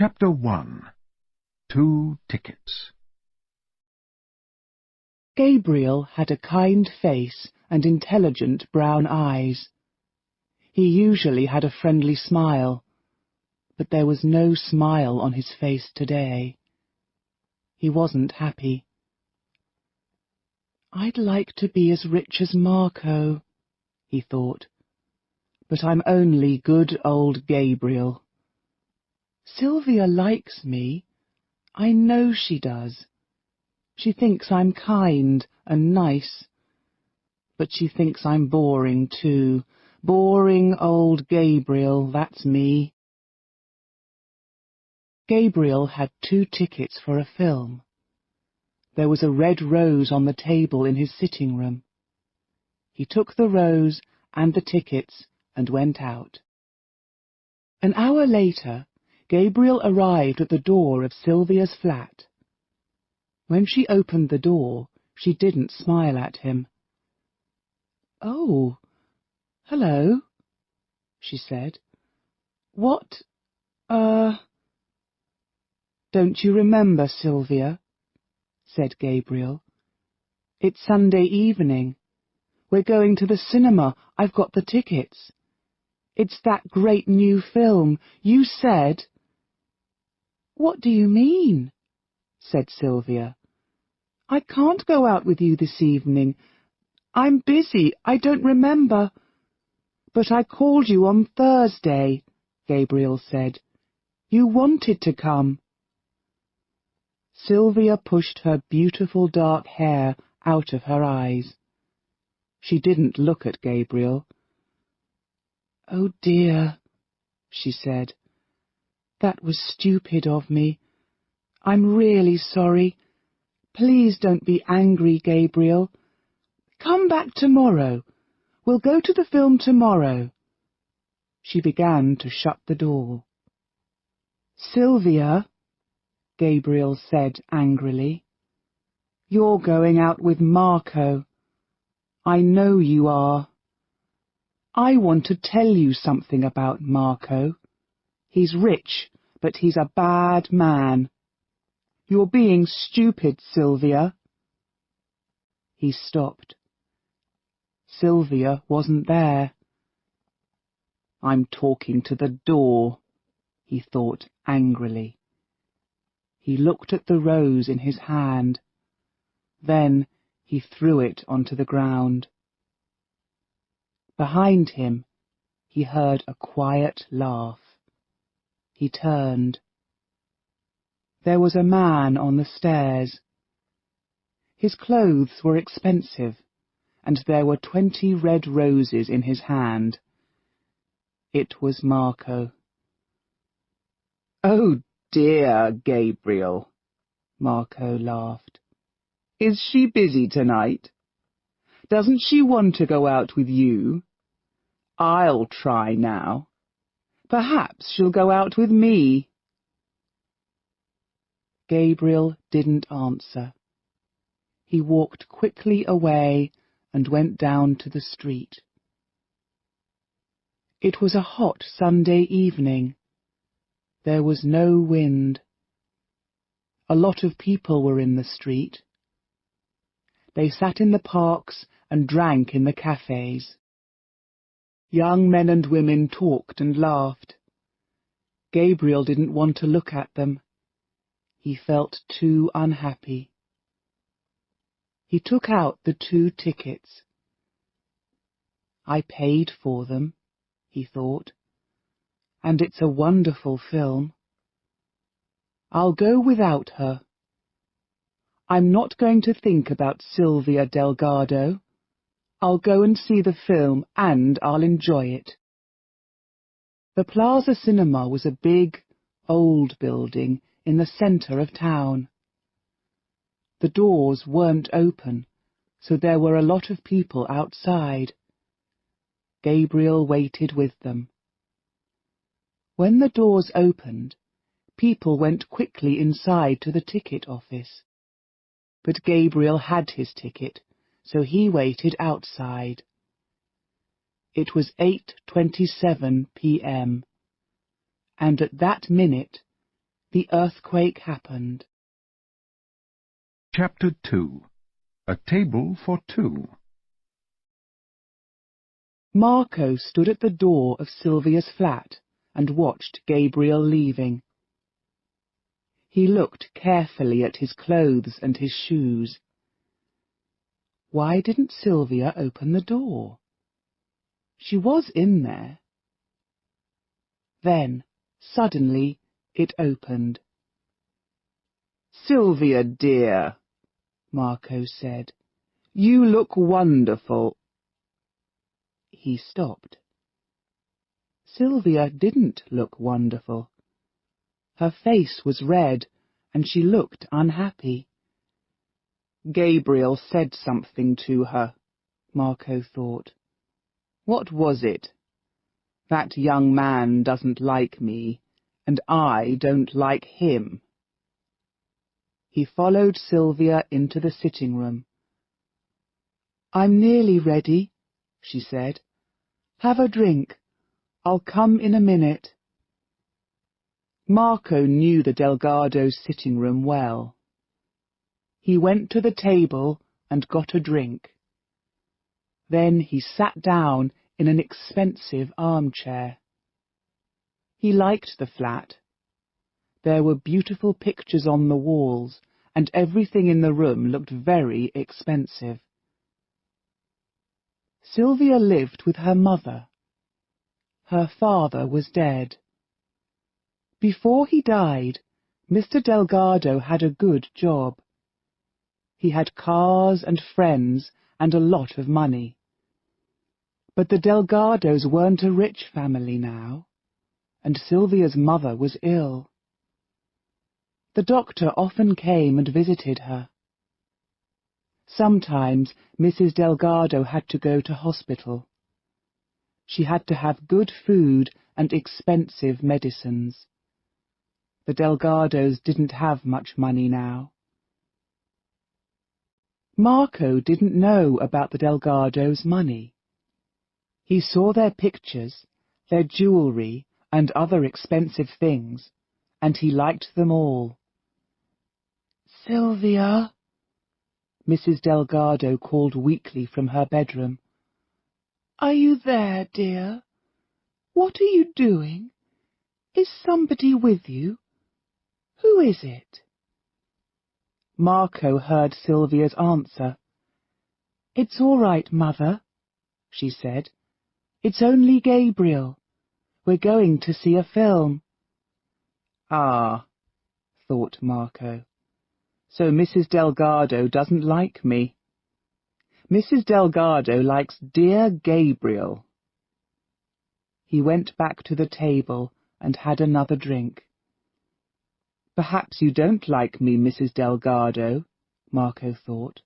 Chapter 1. 2 Tickets. Gabriel had a kind face and intelligent brown eyes. He usually had a friendly smile, but there was no smile on his face today. He wasn't happy. "I'd like to be as rich as Marco," he thought, "but I'm only good old Gabriel. Silvia likes me. I know she does. She thinks I'm kind and nice, but she thinks I'm boring too. Boring old Gabriel, that's me." Gabriel had 2 tickets for a film. There was a red rose on the table in his sitting room. He took the rose and the tickets and went out. An hour later, Gabriel arrived at the door of Silvia's flat. When she opened the door, she didn't smile at him. "Oh, hello," she said. "What, Don't you remember, Silvia?" said Gabriel. "It's Sunday evening. We're going to the cinema. I've got the tickets. It's that great new film. You said—" "What do you mean?" said Silvia. "I can't go out with you this evening. I'm busy. I don't remember." "But I called you on Thursday," Gabriel said. "You wanted to come." Silvia pushed her beautiful dark hair out of her eyes. She didn't look at Gabriel. "Oh dear," she said. "That was stupid of me. I'm really sorry. Please don't be angry, Gabriel. Come back tomorrow. We'll go to the film tomorrow." She began to shut the door. "Silvia," Gabriel said angrily, "you're going out with Marco. I know you are. I want to tell you something about Marco. He's rich, but he's a bad man. You're being stupid, Silvia." He stopped. Silvia wasn't there. "I'm talking to the door," he thought angrily. He looked at the rose in his hand. Then he threw it onto the ground. Behind him, he heard a quiet laugh. He turned. There was a man on the stairs. His clothes were expensive, and there were 20 red roses in his hand. It was Marco. "Oh dear, Gabriel," Marco laughed. "Is she busy tonight? Doesn't she want to go out with you? I'll try now. Perhaps she'll go out with me." Gabriel didn't answer. He walked quickly away and went down to the street. It was a hot Sunday evening. There was no wind. A lot of people were in the street. They sat in the parks and drank in the cafes. Young men and women talked and laughed. Gabriel didn't want to look at them. He felt too unhappy. He took out the 2 tickets. "I paid for them," he thought, "and it's a wonderful film. I'll go without her. I'm not going to think about Silvia Delgado. I'll go and see the film, and I'll enjoy it." The Plaza Cinema was a big, old building in the center of town. The doors weren't open, so there were a lot of people outside. Gabriel waited with them. When the doors opened, people went quickly inside to the ticket office. But Gabriel had his ticket, so he waited outside. It was 8:27 p.m., and at that minute the earthquake happened. Chapter 2. A Table for Two. Marco stood at the door of Silvia's flat and watched Gabriel leaving. He looked carefully at his clothes and his shoes. Why didn't Silvia open the door? She was in there. Then, suddenly, it opened. "Silvia, dear," Marco said, "you look wonderful." He stopped. Silvia didn't look wonderful. Her face was red, and she looked unhappy. Gabriel said something to her, Marco thought. What was it? That young man doesn't like me, and I don't like him. He followed Silvia into the sitting room. "I'm nearly ready," she said. "Have a drink. I'll come in a minute." Marco knew the Delgados' sitting room well. He went to the table and got a drink. Then he sat down in an expensive armchair. He liked the flat. There were beautiful pictures on the walls, and everything in the room looked very expensive. Silvia lived with her mother. Her father was dead. Before he died, Mr. Delgado had a good job. He had cars and friends and a lot of money. But the Delgados weren't a rich family now, and Silvia's mother was ill. The doctor often came and visited her. Sometimes Mrs. Delgado had to go to hospital. She had to have good food and expensive medicines. The Delgados didn't have much money now. Marco didn't know about the Delgados' money. He saw their pictures, their jewelry, and other expensive things, and he liked them all. "Silvia," Mrs. Delgado called weakly from her bedroom. "Are you there, dear? What are you doing? Is somebody with you? Who is it?" Marco heard Silvia's answer. "It's all right, Mother," she said. "It's only Gabriel. We're going to see a film." Ah, thought Marco. So Mrs. Delgado doesn't like me. Mrs. Delgado likes dear Gabriel. He went back to the table and had another drink. "Perhaps you don't like me, Mrs. Delgado," Marco thought.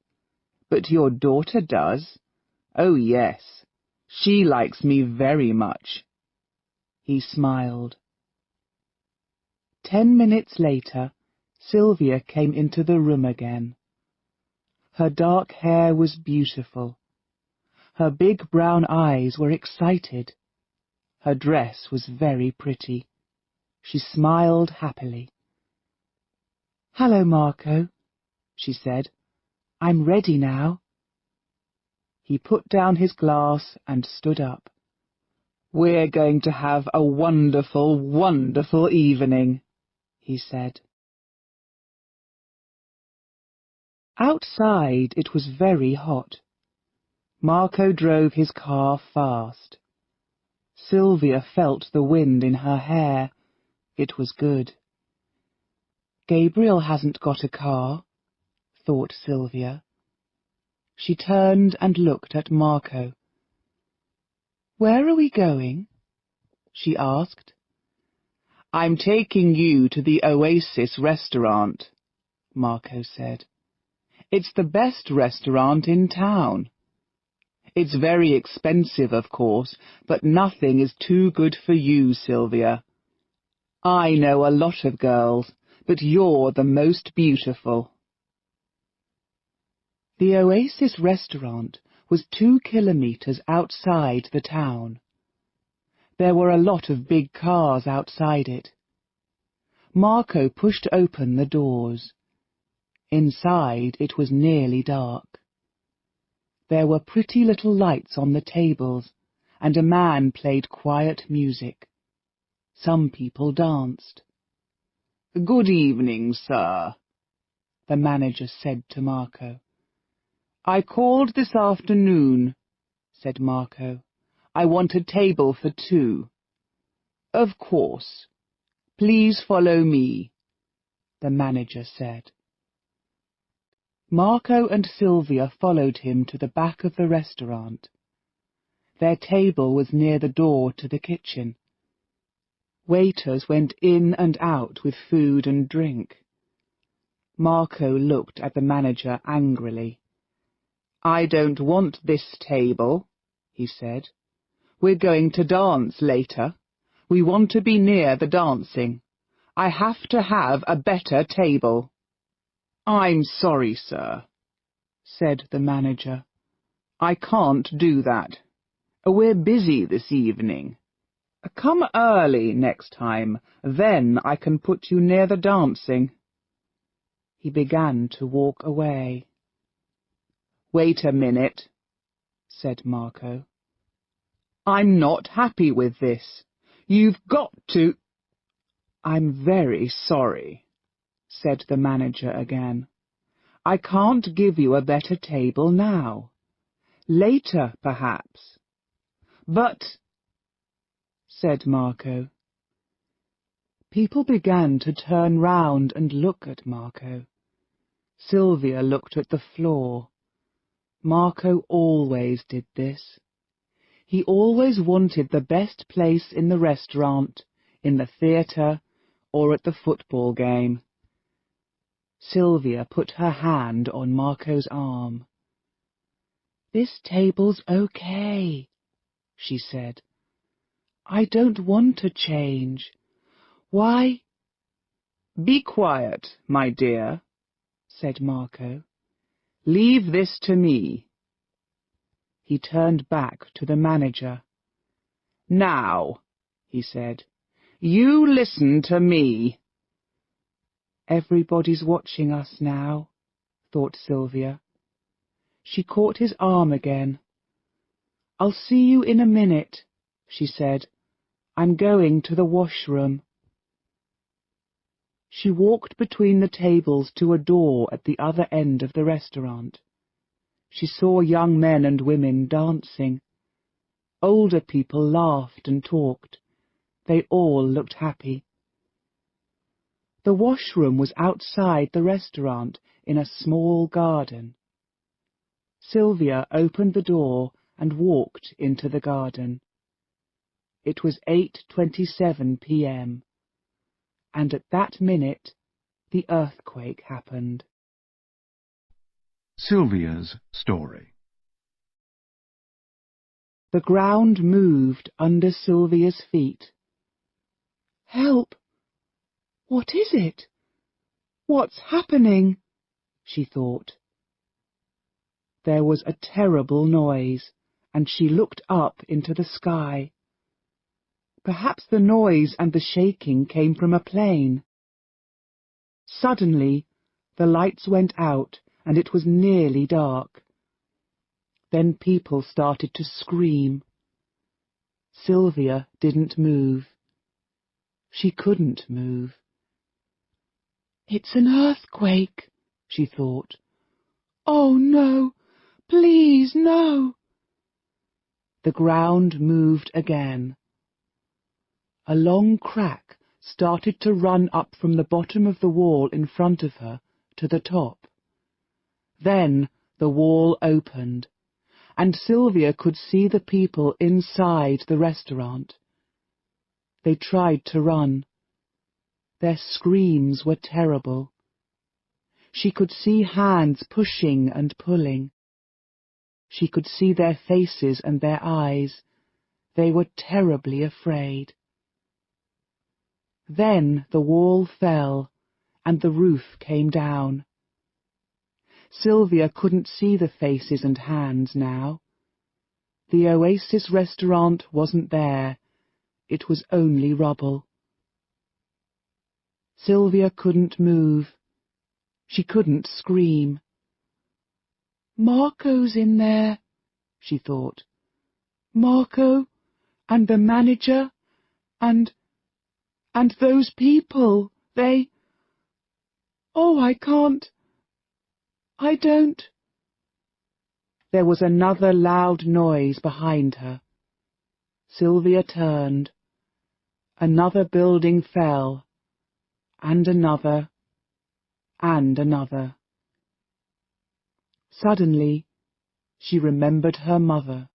"But your daughter does. Oh, yes. She likes me very much." He smiled. 10 minutes later, Silvia came into the room again. Her dark hair was beautiful. Her big brown eyes were excited. Her dress was very pretty. She smiled happily. "Hello, Marco," she said. "I'm ready now." He put down his glass and stood up. "We're going to have a wonderful, wonderful evening," he said. Outside it was very hot. Marco drove his car fast. Silvia felt the wind in her hair. It was good. Gabriel hasn't got a car, thought Silvia. She turned and looked at Marco. "Where are we going?" she asked. "I'm taking you to the Oasis restaurant," Marco said. "It's the best restaurant in town. It's very expensive, of course, but nothing is too good for you, Silvia. I know a lot of girls, but you're the most beautiful." The Oasis restaurant was 2 kilometers outside the town. There were a lot of big cars outside it. Marco pushed open the doors. Inside it was nearly dark. There were pretty little lights on the tables, and a man played quiet music. Some people danced. "Good evening, sir," the manager said to Marco. "I called this afternoon," said Marco. "I want a table for 2. "Of course. Please follow me," the manager said. Marco and Silvia followed him to the back of the restaurant. Their table was near the door to the kitchen. Waiters went in and out with food and drink. Marco looked at the manager angrily. "I don't want this table," he said. "We're going to dance later. We want to be near the dancing. I have to have a better table." "I'm sorry, sir," said the manager. "I can't do that. We're busy this evening. Come early next time, then I can put you near the dancing." He began to walk away. "Wait a minute," said Marco. "I'm not happy with this. You've got to—" "I'm very sorry," said the manager again. "I can't give you a better table now. Later, perhaps." "But—" said Marco. People began to turn round and look at Marco. Silvia looked at the floor. Marco always did this. He always wanted the best place in the restaurant, in the theatre, or at the football game. Silvia put her hand on Marco's arm. "This table's okay," she said. "I don't want to change. Why—" "Be quiet, my dear," said Marco. "Leave this to me." He turned back to the manager. "Now," he said, "you listen to me." "Everybody's watching us now," thought Silvia. She caught his arm again. "I'll see you in a minute," she said. "I'm going to the washroom." She walked between the tables to a door at the other end of the restaurant. She saw young men and women dancing. Older people laughed and talked. They all looked happy. The washroom was outside the restaurant in a small garden. Silvia opened the door and walked into the garden. It was 8:27 p.m., and at that minute the earthquake happened. Silvia's story. The ground moved under Silvia's feet. "Help! What is it? What's happening?" she thought. There was a terrible noise, and she looked up into the sky. Perhaps the noise and the shaking came from a plane. Suddenly, the lights went out, and it was nearly dark. Then people started to scream. Silvia didn't move. She couldn't move. "It's an earthquake," she thought. "Oh, no! Please, no!" The ground moved again. A long crack started to run up from the bottom of the wall in front of her to the top. Then the wall opened, and Silvia could see the people inside the restaurant. They tried to run. Their screams were terrible. She could see hands pushing and pulling. She could see their faces and their eyes. They were terribly afraid. Then the wall fell, and the roof came down. Silvia couldn't see the faces and hands now. The Oasis restaurant wasn't there. It was only rubble. Silvia couldn't move. She couldn't scream. Marco's in there, she thought. Marco, and the manager, and those people, they... Oh, I can't. I don't... There was another loud noise behind her. Silvia turned. Another building fell, and another, and another. Suddenly, she remembered her mother.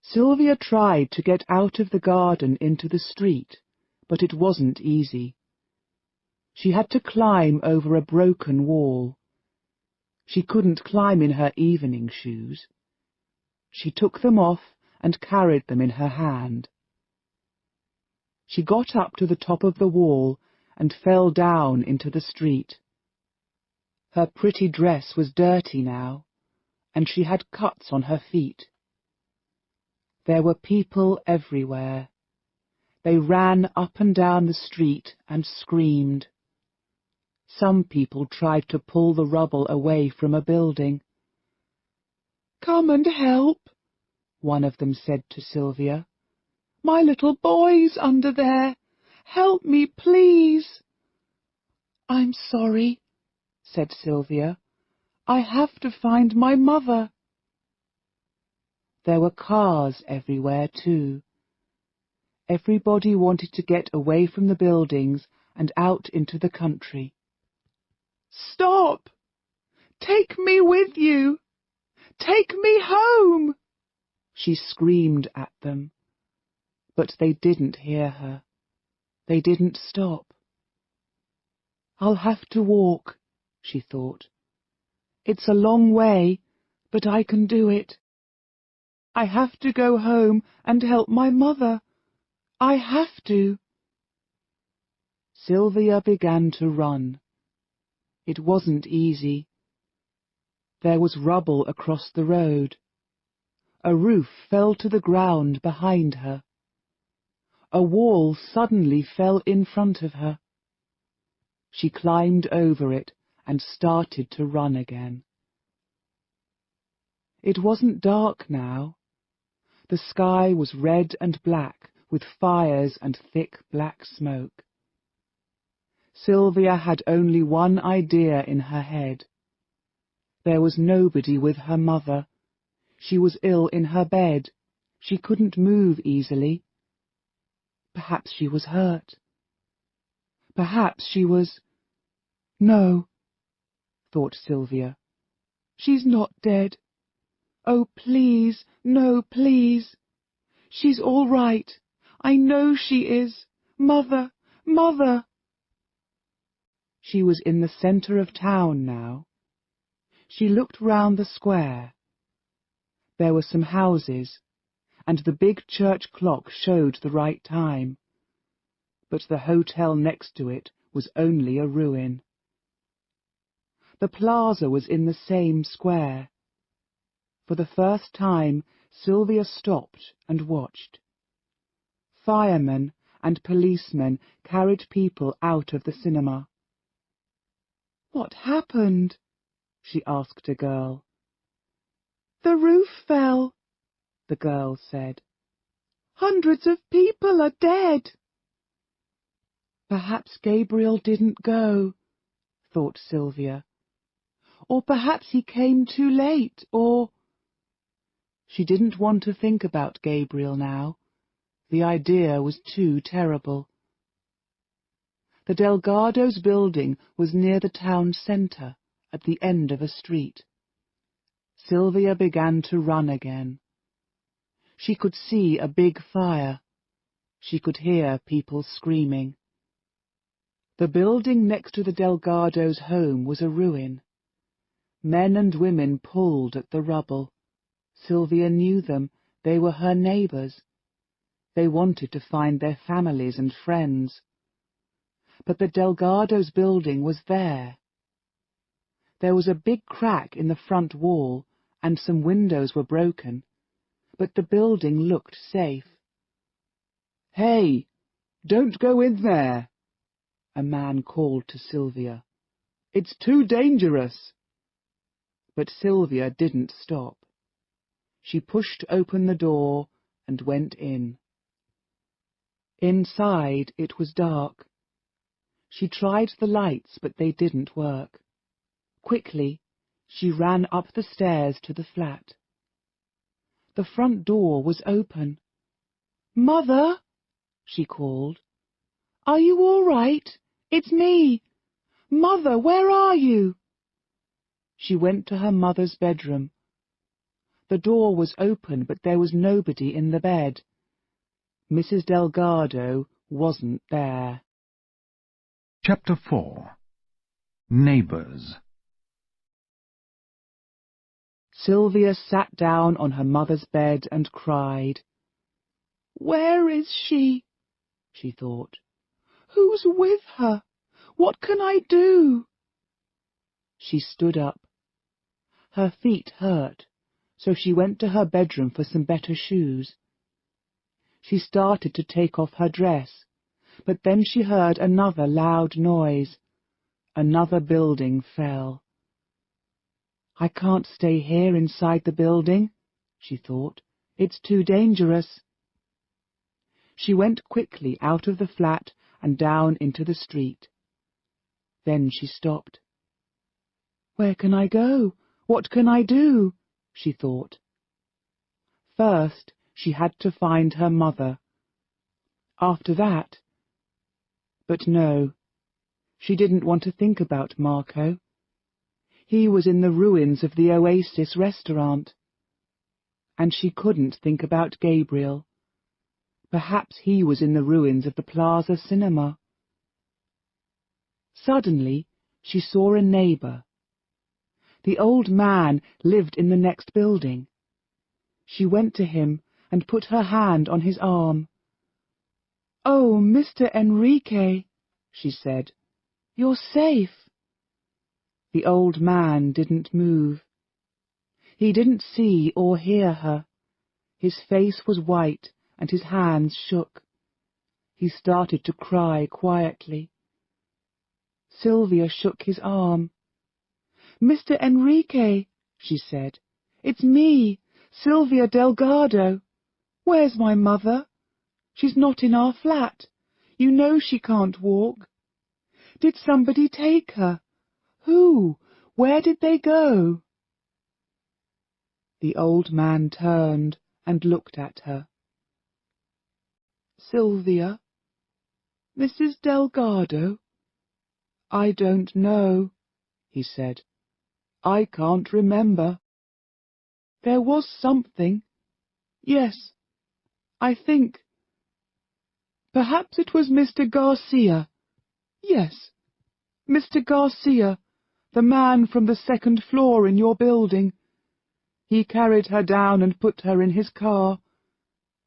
Silvia tried to get out of the garden into the street, but it wasn't easy. She had to climb over a broken wall. She couldn't climb in her evening shoes. She took them off and carried them in her hand. She got up to the top of the wall and fell down into the street. Her pretty dress was dirty now, and she had cuts on her feet. There were people everywhere. They ran up and down the street and screamed. Some people tried to pull the rubble away from a building. "Come and help," one of them said to Silvia. "My little boy's under there. Help me, please." "I'm sorry," said Silvia. "I have to find my mother." There were cars everywhere, too. Everybody wanted to get away from the buildings and out into the country. "Stop! Take me with you! Take me home!" she screamed at them. But they didn't hear her. They didn't stop. "I'll have to walk," she thought. "It's a long way, but I can do it. I have to go home and help my mother. I have to." Silvia began to run. It wasn't easy. There was rubble across the road. A roof fell to the ground behind her. A wall suddenly fell in front of her. She climbed over it and started to run again. It wasn't dark now. The sky was red and black, with fires and thick black smoke. Silvia had only one idea in her head. There was nobody with her mother. She was ill in her bed. She couldn't move easily. Perhaps she was hurt. Perhaps she was... No, thought Silvia. She's not dead. Oh, please, no, please. She's all right. I know she is. Mother, Mother. She was in the centre of town now. She looked round the square. There were some houses, and the big church clock showed the right time. But the hotel next to it was only a ruin. The plaza was in the same square. For the first time, Silvia stopped and watched. Firemen and policemen carried people out of the cinema. "What happened?" she asked a girl. "The roof fell," the girl said. "Hundreds of people are dead." Perhaps Gabriel didn't go, thought Silvia. Or perhaps he came too late, or... She didn't want to think about Gabriel now. The idea was too terrible. The Delgado's building was near the town centre, at the end of a street. Silvia began to run again. She could see a big fire. She could hear people screaming. The building next to the Delgado's home was a ruin. Men and women pulled at the rubble. Silvia knew them. They were her neighbours. They wanted to find their families and friends. But the Delgado's building was there. There was a big crack in the front wall, and some windows were broken, but the building looked safe. "Hey!" "Don't go in there," a man called to Silvia. "It's too dangerous." But Silvia didn't stop. She pushed open the door and went in. Inside it was dark. She tried the lights, but they didn't work. Quickly, she ran up the stairs to the flat. The front door was open. "Mother," she called. "Are you all right? It's me. Mother, where are you?" She went to her mother's bedroom. The door was open, but there was nobody in the bed. Mrs. Delgado wasn't there. Chapter 4. Neighbours. Silvia sat down on her mother's bed and cried. "Where is she?" she thought. "Who's with her? What can I do?" She stood up. Her feet hurt, so she went to her bedroom for some better shoes. She started to take off her dress, but then she heard another loud noise. Another building fell. "I can't stay here inside the building," she thought. "It's too dangerous." She went quickly out of the flat and down into the street. Then she stopped. "Where can I go? What can I do?" she thought. First, she had to find her mother. After that... But no, she didn't want to think about Marco. He was in the ruins of the Oasis restaurant. And she couldn't think about Gabriel. Perhaps he was in the ruins of the Plaza Cinema. Suddenly, she saw a neighbour. The old man lived in the next building. She went to him and put her hand on his arm. "Oh, Mr. Enrique," she said, "you're safe." The old man didn't move. He didn't see or hear her. His face was white and his hands shook. He started to cry quietly. Silvia shook his arm. "Mr. Enrique," she said, "it's me, Silvia Delgado. Where's my mother? She's not in our flat. You know she can't walk. Did somebody take her? Who? Where did they go?" The old man turned and looked at her. "Silvia? Mrs. Delgado? I don't know," he said. "I can't remember. There was something. Yes, I think. Perhaps it was Mr. Garcia. Yes, Mr. Garcia, the man from the second floor in your building. He carried her down and put her in his car.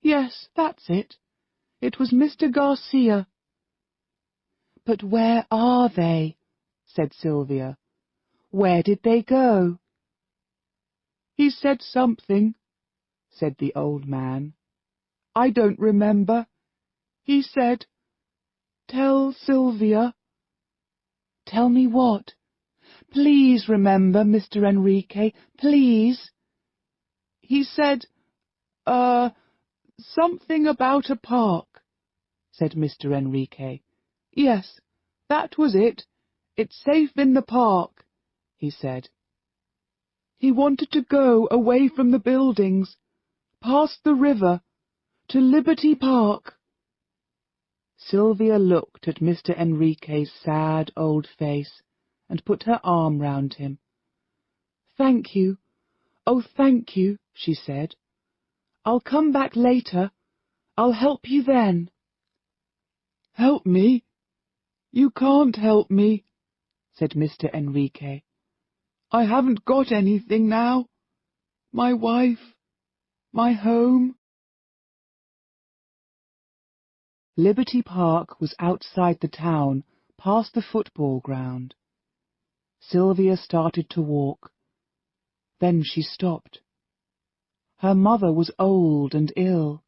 Yes, that's it. It was Mr. Garcia." "But where are they?" said Silvia. "Where did they go?" "He said something," said the old man. "I don't remember. He said, 'Tell Silvia.'" "Tell me what?" "Please remember, Mr. Enrique, please." "He said, something about a park," said Mr. Enrique. "Yes, that was it. It's safe in the park," he said. "He wanted to go away from the buildings, past the river, to Liberty Park." Silvia looked at Mr. Enrique's sad old face and put her arm round him. "Thank you. Oh, thank you," she said. "I'll come back later. I'll help you then." "Help me? You can't help me," said Mr. Enrique. "I haven't got anything now. My wife, my home." Liberty Park was outside the town, past the football ground. Silvia started to walk. Then she stopped. Her mother was old and ill.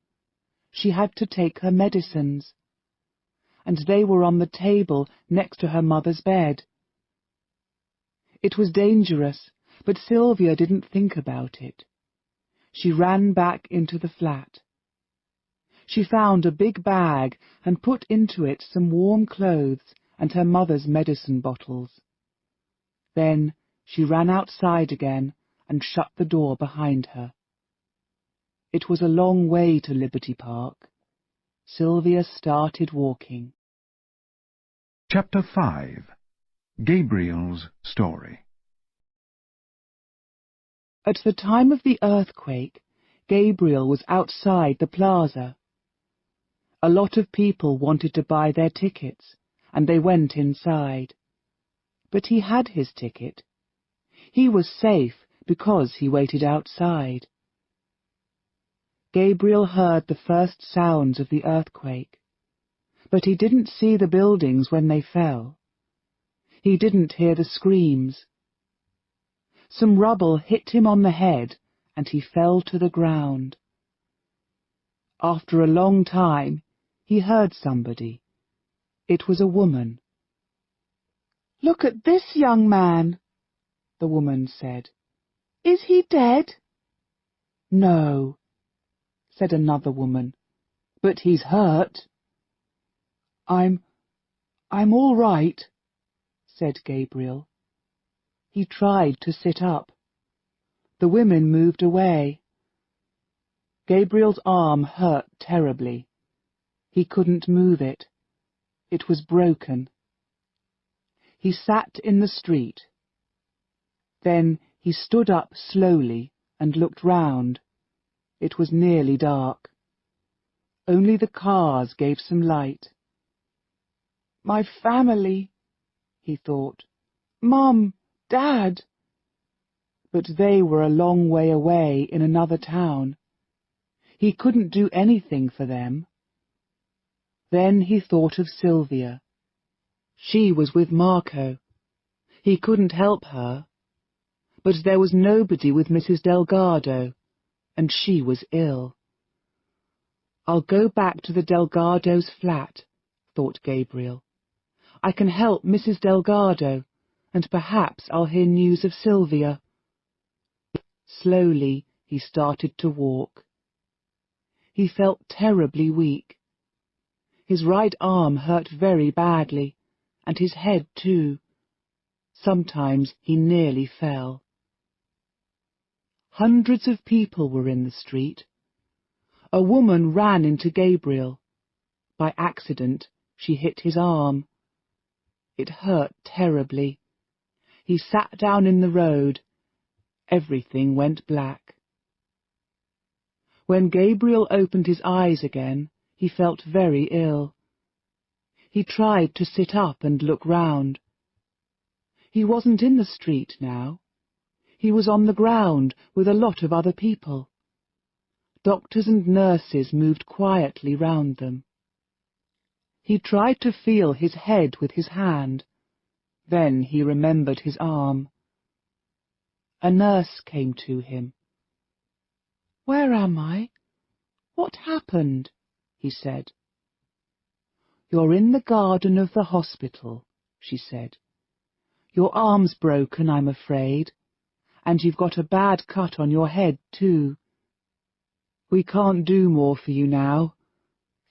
She had to take her medicines. and they were on the table next to her mother's bed. It was dangerous, but Silvia didn't think about it. She ran back into the flat. She found a big bag and put into it some warm clothes and her mother's medicine bottles. Then she ran outside again and shut the door behind her. It was a long way to Liberty Park. Silvia started walking. Chapter 5. Gabriel's Story. At the time of the earthquake, Gabriel was outside the plaza. A lot of people wanted to buy their tickets, and they went inside. But he had his ticket. He was safe because he waited outside. Gabriel heard the first sounds of the earthquake, but he didn't see the buildings when they fell. He didn't hear the screams. Some rubble hit him on the head, and he fell to the ground. After a long time, he heard somebody. It was a woman. "Look at this young man," the woman said. "Is he dead?" "No," said another woman, "but he's hurt." I'm all right," said Gabriel. He tried to sit up. The women moved away. Gabriel's arm hurt terribly. He couldn't move it. It was broken. He sat in the street. Then he stood up slowly and looked round. It was nearly dark. Only the cars gave some light. "My family," he thought. "Mum, Dad." But they were a long way away in another town. He couldn't do anything for them. Then he thought of Silvia. She was with Marco. He couldn't help her. But there was nobody with Mrs. Delgado, and she was ill. "I'll go back to the Delgado's flat," thought Gabriel. "I can help Mrs. Delgado, and perhaps I'll hear news of Silvia." Slowly he started to walk. He felt terribly weak. His right arm hurt very badly, and his head too. Sometimes he nearly fell. Hundreds of people were in the street. A woman ran into Gabriel. By accident, she hit his arm. It hurt terribly. He sat down in the road. Everything went black. When Gabriel opened his eyes again, he felt very ill. He tried to sit up and look round. He wasn't in the street now. He was on the ground with a lot of other people. Doctors and nurses moved quietly round them. He tried to feel his head with his hand. Then he remembered his arm. A nurse came to him. "Where am I? What happened?" he said. "You're in the garden of the hospital," she said. "Your arm's broken, I'm afraid, and you've got a bad cut on your head, too. We can't do more for you now.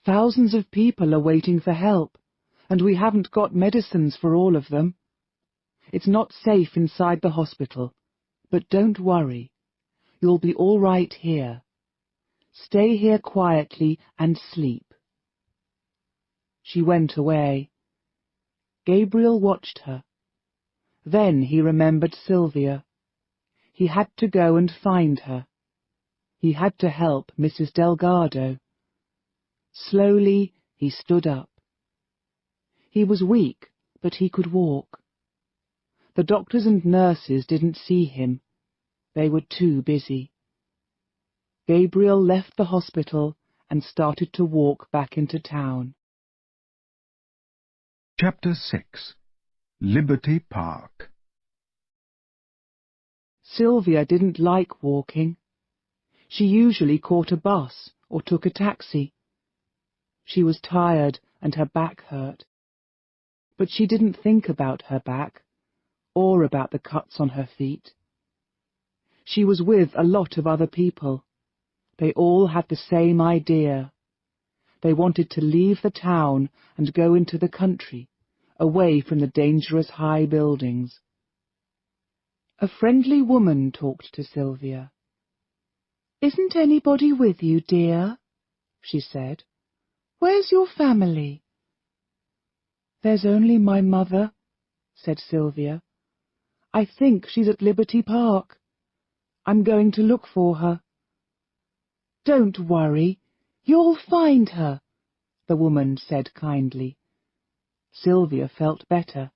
Thousands of people are waiting for help, and we haven't got medicines for all of them. It's not safe inside the hospital, but don't worry. You'll be all right here. Stay here quietly and sleep." She went away. Gabriel watched her. Then he remembered Silvia. He had to go and find her. He had to help Mrs. Delgado. Slowly he stood up. He was weak, but he could walk. The doctors and nurses didn't see him. They were too busy. Gabriel left the hospital and started to walk back into town. Chapter 6. Liberty Park. Silvia didn't like walking. She usually caught a bus or took a taxi. She was tired and her back hurt. But she didn't think about her back, or about the cuts on her feet. She was with a lot of other people. They all had the same idea. They wanted to leave the town and go into the country, away from the dangerous high buildings. A friendly woman talked to Silvia. "Isn't anybody with you, dear?" she said. "Where's your family?" "There's only my mother," said Silvia. "I think she's at Liberty Park. I'm going to look for her." "Don't worry, you'll find her," the woman said kindly. Silvia felt better.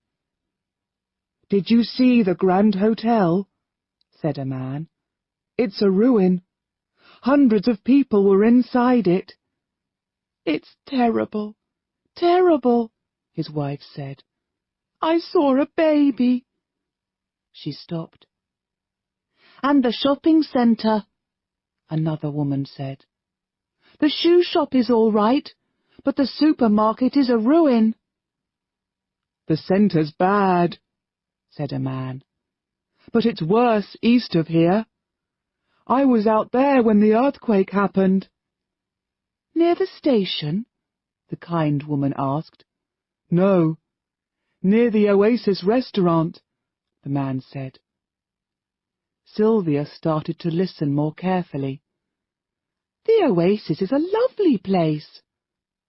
"Did you see the Grand Hotel?" said a man. "It's a ruin. Hundreds of people were inside it." "It's terrible, terrible," his wife said. "I saw a baby." She stopped. "And the shopping centre," another woman said. "The shoe shop is all right, but the supermarket is a ruin." "The centre's bad," said a man. "But it's worse east of here. I was out there when the earthquake happened." "Near the station?" the kind woman asked. "No, near the Oasis restaurant," the man said. Silvia started to listen more carefully. "The Oasis is a lovely place,"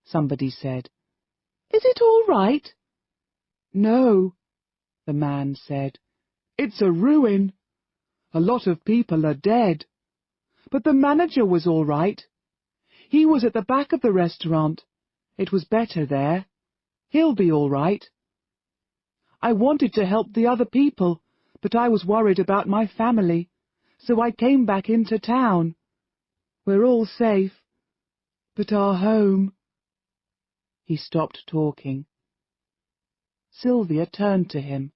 somebody said. "Is it all right?" "No," the man said. "It's a ruin. A lot of people are dead. But the manager was all right. He was at the back of the restaurant. It was better there. He'll be all right. I wanted to help the other people, but I was worried about my family, so I came back into town. We're all safe, but our home—" He stopped talking. Silvia turned to him.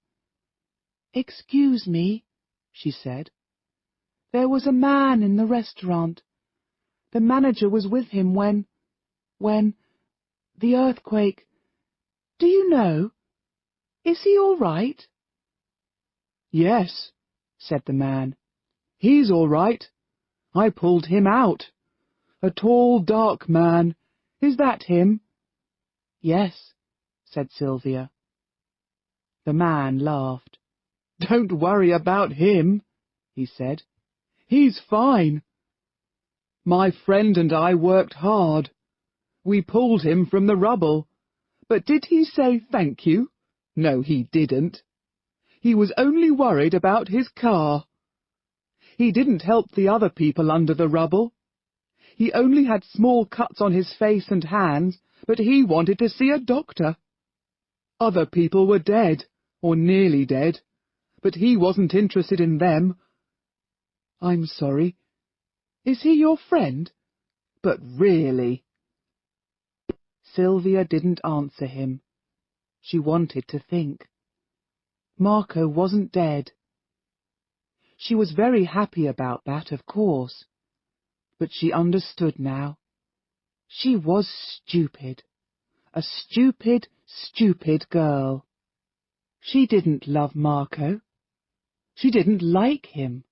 "Excuse me," she said. "There was a man in the restaurant. The manager was with him when the earthquake. Do you know? Is he all right?" "Yes," said the man. "He's all right. I pulled him out. A tall, dark man. Is that him?" "Yes," said Silvia. The man laughed. "Don't worry about him," he said. "He's fine. My friend and I worked hard. We pulled him from the rubble. But did he say thank you? No, he didn't. He was only worried about his car. He didn't help the other people under the rubble. He only had small cuts on his face and hands, but he wanted to see a doctor. Other people were dead, or nearly dead, but he wasn't interested in them. I'm sorry. Is he your friend? But really—" Silvia didn't answer him. She wanted to think. Marco wasn't dead. She was very happy about that, of course. But she understood now. She was stupid. A stupid, stupid girl. She didn't love Marco. She didn't like him.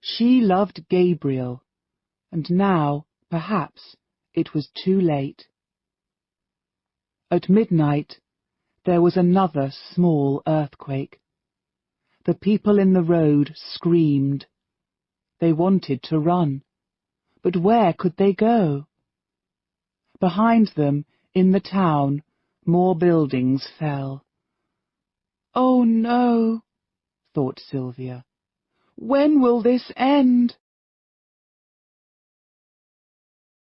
She loved Gabriel, and now, perhaps, it was too late. At midnight, there was another small earthquake. The people in the road screamed. They wanted to run, but where could they go? Behind them, in the town, more buildings fell. "Oh no," thought Silvia. "When will this end?"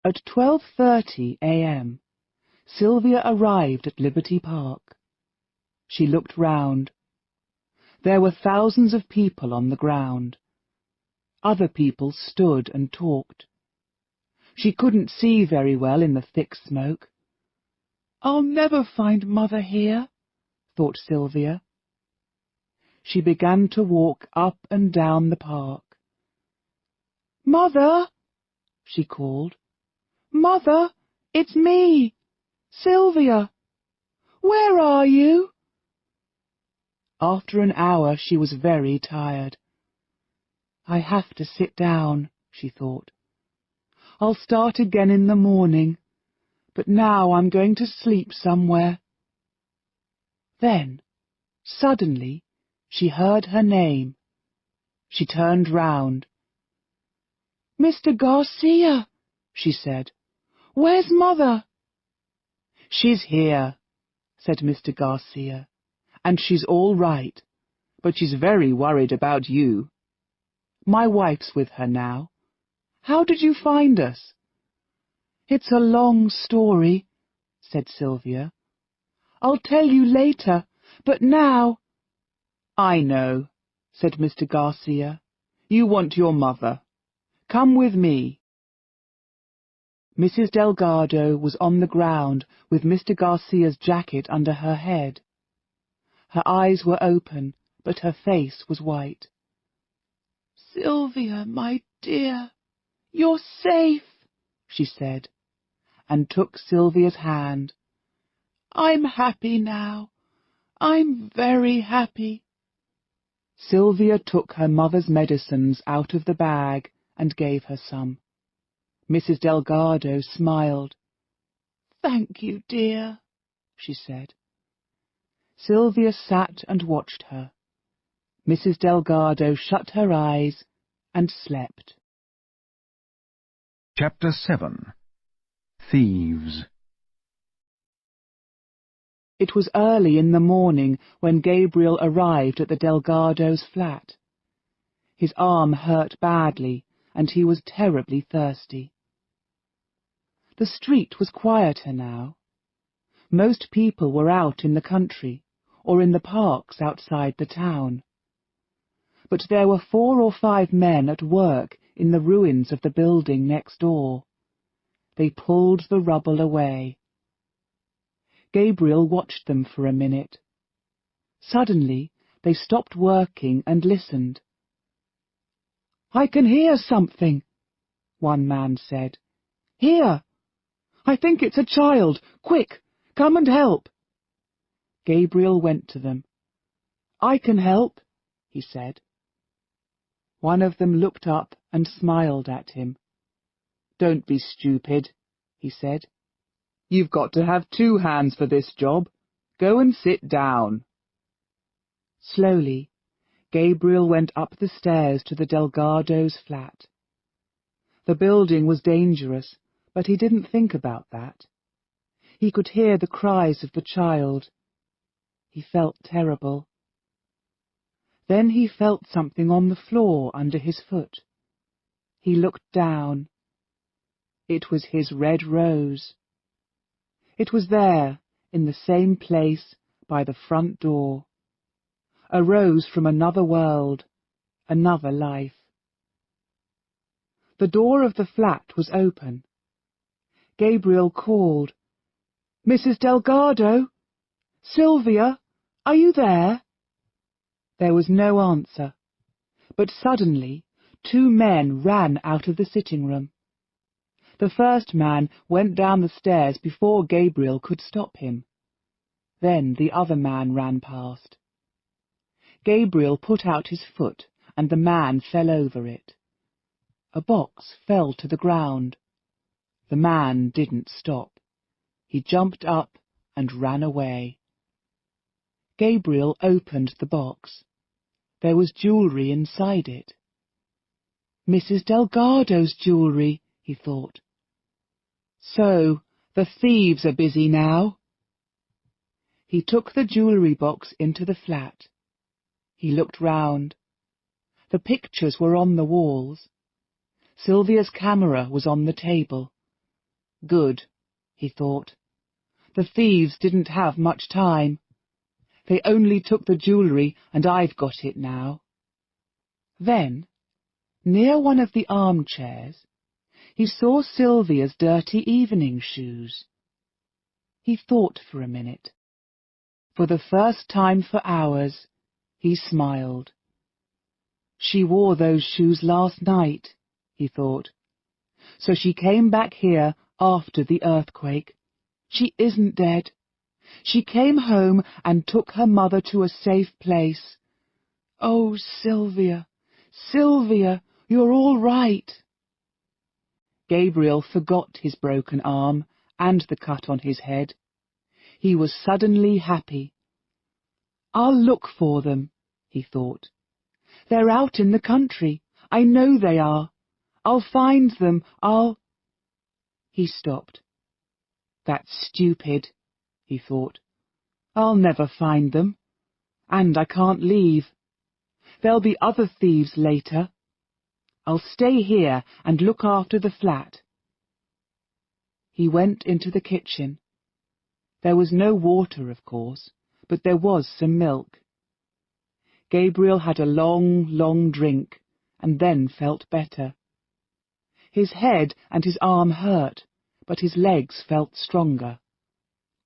At 12:30 a.m., Silvia arrived at Liberty Park. She looked round. There were thousands of people on the ground. Other people stood and talked. She couldn't see very well in the thick smoke. "I'll never find Mother here," thought Silvia. She began to walk up and down the park. "Mother!" she called. "Mother, it's me! Silvia! Where are you?" After an hour she was very tired. "I have to sit down," she thought. "I'll start again in the morning, but now I'm going to sleep somewhere." Then, suddenly, she heard her name. She turned round. "Mr. Garcia," she said. "Where's Mother?" "She's here," said Mr. Garcia, "and she's all right, but she's very worried about you. My wife's with her now. How did you find us?" "It's a long story," said Silvia. "I'll tell you later, but now—" "I know," said Mr. Garcia. "You want your mother. Come with me." Mrs. Delgado was on the ground with Mr. Garcia's jacket under her head. Her eyes were open, but her face was white. "Silvia, my dear, you're safe," she said, and took Silvia's hand. "I'm happy now. I'm very happy." Silvia took her mother's medicines out of the bag and gave her some. Mrs. Delgado smiled. "Thank you, dear," she said. Silvia sat and watched her. Mrs. Delgado shut her eyes and slept. Chapter 7. Thieves. It was early in the morning when Gabriel arrived at the Delgados' flat. His arm hurt badly, and he was terribly thirsty. The street was quieter now. Most people were out in the country, or in the parks outside the town. But there were 4 or 5 men at work in the ruins of the building next door. They pulled the rubble away. Gabriel watched them for a minute. Suddenly, they stopped working and listened. "I can hear something," one man said. "Here! I think it's a child. Quick, come and help." Gabriel went to them. "I can help," he said. One of them looked up and smiled at him. "Don't be stupid," he said. "You've got to have 2 hands for this job. Go and sit down." Slowly, Gabriel went up the stairs to the Delgados' flat. The building was dangerous, but he didn't think about that. He could hear the cries of the child. He felt terrible. Then he felt something on the floor under his foot. He looked down. It was his red rose. It was there, in the same place, by the front door. A rose from another world, another life. The door of the flat was open. Gabriel called, "Mrs. Delgado? Silvia, are you there?" There was no answer, but suddenly 2 men ran out of the sitting room. The first man went down the stairs before Gabriel could stop him. Then the other man ran past. Gabriel put out his foot, and the man fell over it. A box fell to the ground. The man didn't stop. He jumped up and ran away. Gabriel opened the box. There was jewellery inside it. Mrs. Delgado's jewellery, he thought. So, the thieves are busy now. He took the jewellery box into the flat. He looked round. The pictures were on the walls. Silvia's camera was on the table. Good, he thought. The thieves didn't have much time. They only took the jewellery, and I've got it now. Then, near one of the armchairs, he saw Silvia's dirty evening shoes. He thought for a minute. For the first time for hours, he smiled. She wore those shoes last night, he thought. So she came back here after the earthquake. She isn't dead. She came home and took her mother to a safe place. Oh, Silvia, Silvia, you're all right. Gabriel forgot his broken arm and the cut on his head. He was suddenly happy. I'll look for them, he thought. They're out in the country. I know they are. I'll find them. He stopped. That's stupid, he thought. I'll never find them. And I can't leave. There'll be other thieves later. I'll stay here and look after the flat. He went into the kitchen. There was no water, of course, but there was some milk. Gabriel had a long, long drink, and then felt better. His head and his arm hurt, but his legs felt stronger.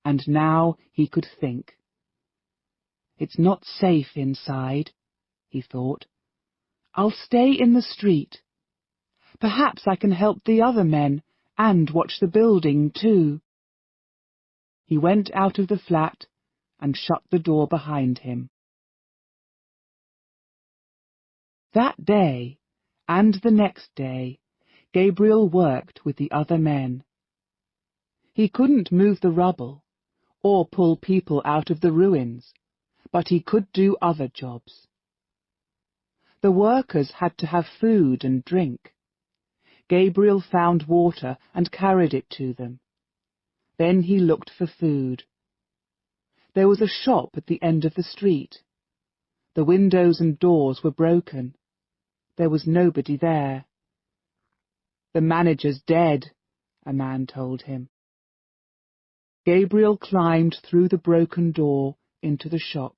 And now he could think. It's not safe inside, he thought. I'll stay in the street. Perhaps I can help the other men and watch the building too. He went out of the flat and shut the door behind him. That day, and the next day, Gabriel worked with the other men. He couldn't move the rubble, or pull people out of the ruins, but he could do other jobs. The workers had to have food and drink. Gabriel found water and carried it to them. Then he looked for food. There was a shop at the end of the street. The windows and doors were broken. There was nobody there. The manager's dead, a man told him. Gabriel climbed through the broken door into the shop.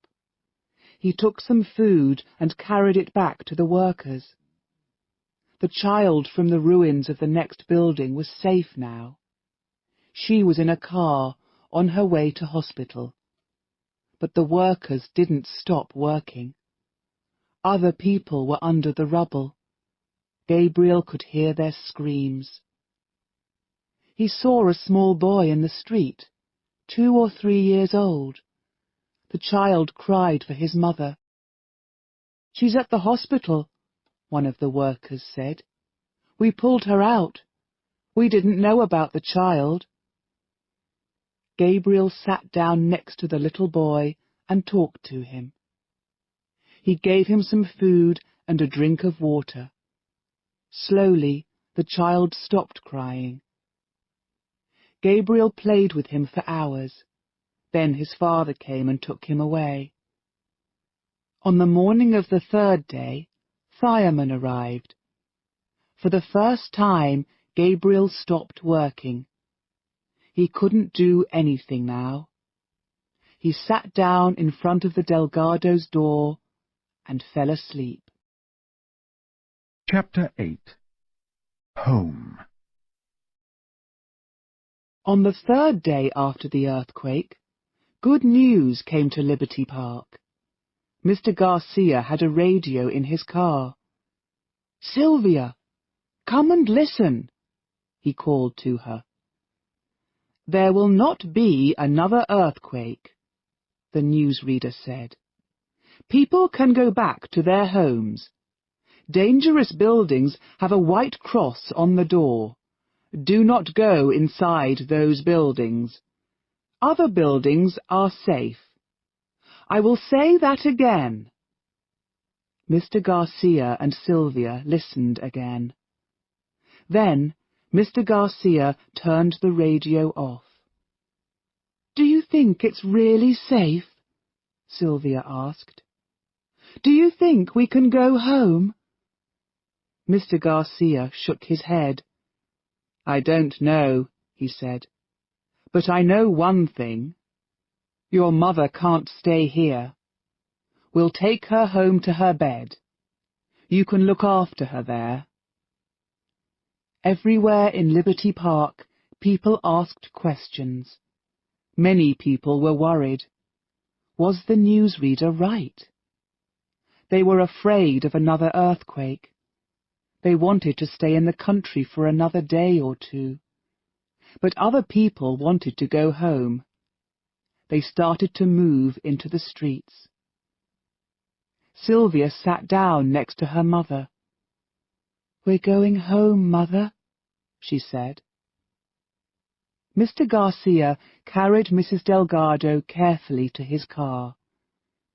He took some food and carried it back to the workers. The child from the ruins of the next building was safe now. She was in a car on her way to hospital. But the workers didn't stop working. Other people were under the rubble. Gabriel could hear their screams. He saw a small boy in the street, 2 or 3 years old. The child cried for his mother. She's at the hospital, one of the workers said. We pulled her out. We didn't know about the child. Gabriel sat down next to the little boy and talked to him. He gave him some food and a drink of water. Slowly, the child stopped crying. Gabriel played with him for hours. Then his father came and took him away. On the morning of the 3rd day, firemen arrived. For the first time, Gabriel stopped working. He couldn't do anything now. He sat down in front of the Delgado's door and fell asleep. Chapter 8. Home. On the 3rd day after the earthquake, good news came to Liberty Park. Mr. Garcia had a radio in his car. Silvia, come and listen, he called to her. There will not be another earthquake, the newsreader said. People can go back to their homes. Dangerous buildings have a white cross on the door. Do not go inside those buildings. Other buildings are safe. I will say that again. Mr. Garcia and Silvia listened again. Then Mr. Garcia turned the radio off. Do you think it's really safe? Silvia asked. Do you think we can go home? Mr. Garcia shook his head. I don't know, he said. But I know one thing. Your mother can't stay here. We'll take her home to her bed. You can look after her there. Everywhere in Liberty Park, people asked questions. Many people were worried. Was the newsreader right? They were afraid of another earthquake. They wanted to stay in the country for another day or two. but other people wanted to go home. They started to move into the streets. Silvia sat down next to her mother. "We're going home, Mother," she said. Mr. Garcia carried Mrs. Delgado carefully to his car.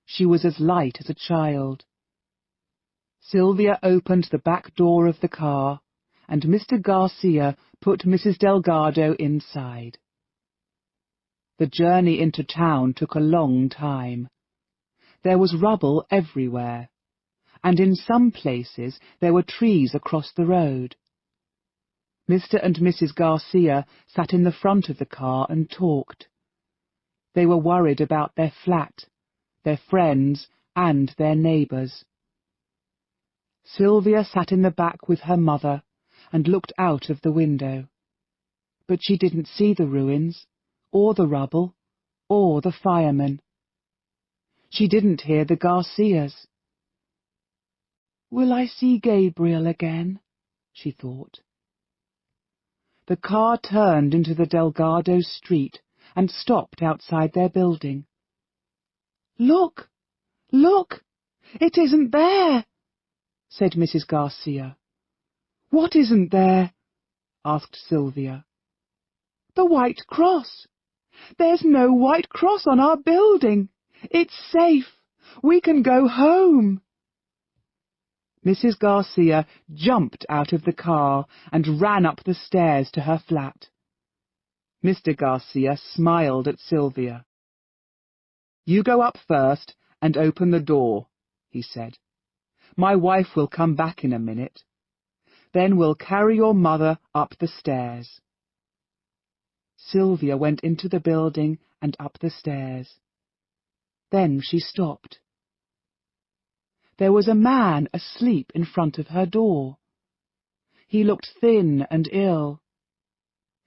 She was as light as a child. Silvia opened the back door of the car, and Mr. Garcia put Mrs. Delgado inside. The journey into town took a long time. There was rubble everywhere, and in some places there were trees across the road. Mr. and Mrs. Garcia sat in the front of the car and talked. They were worried about their flat, their friends, and their neighbours. Silvia sat in the back with her mother and looked out of the window. But she didn't see the ruins, or the rubble, or the firemen. She didn't hear the Garcias. "Will I see Gabriel again?" she thought. The car turned into the Delgado street and stopped outside their building. "Look! Look! It isn't there!" said Mrs. Garcia. "What isn't there?" asked Silvia. "The white cross. There's no white cross on our building. It's safe. We can go home." Mrs. Garcia jumped out of the car and ran up the stairs to her flat. Mr. Garcia smiled at Silvia. "You go up first and open the door," he said. "My wife will come back in a minute. Then we'll carry your mother up the stairs." Silvia went into the building and up the stairs. Then she stopped. There was a man asleep in front of her door. He looked thin and ill.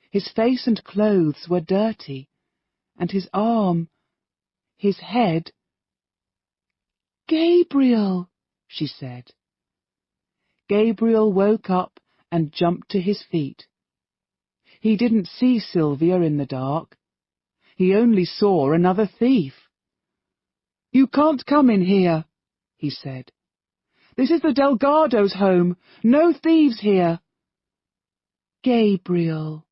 His face and clothes were dirty, and his arm, his head— "Gabriel!" she said. Gabriel woke up and jumped to his feet. He didn't see Silvia in the dark. He only saw another thief. "You can't come in here," he said. "This is the Delgados' home. No thieves here." "Gabriel,"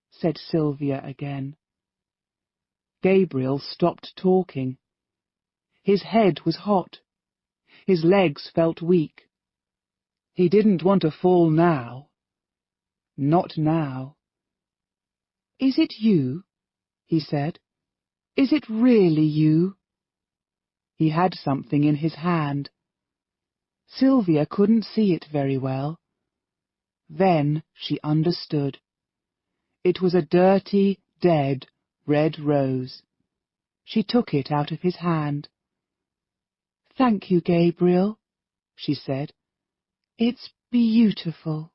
said Silvia again. Gabriel stopped talking. His head was hot. His legs felt weak. He didn't want to fall now. Not now. "Is it you?" he said. "Is it really you?" He had something in his hand. Silvia couldn't see it very well. Then she understood. It was a dirty, dead, red rose. She took it out of his hand. "Thank you, Gabriel," she said. "It's beautiful."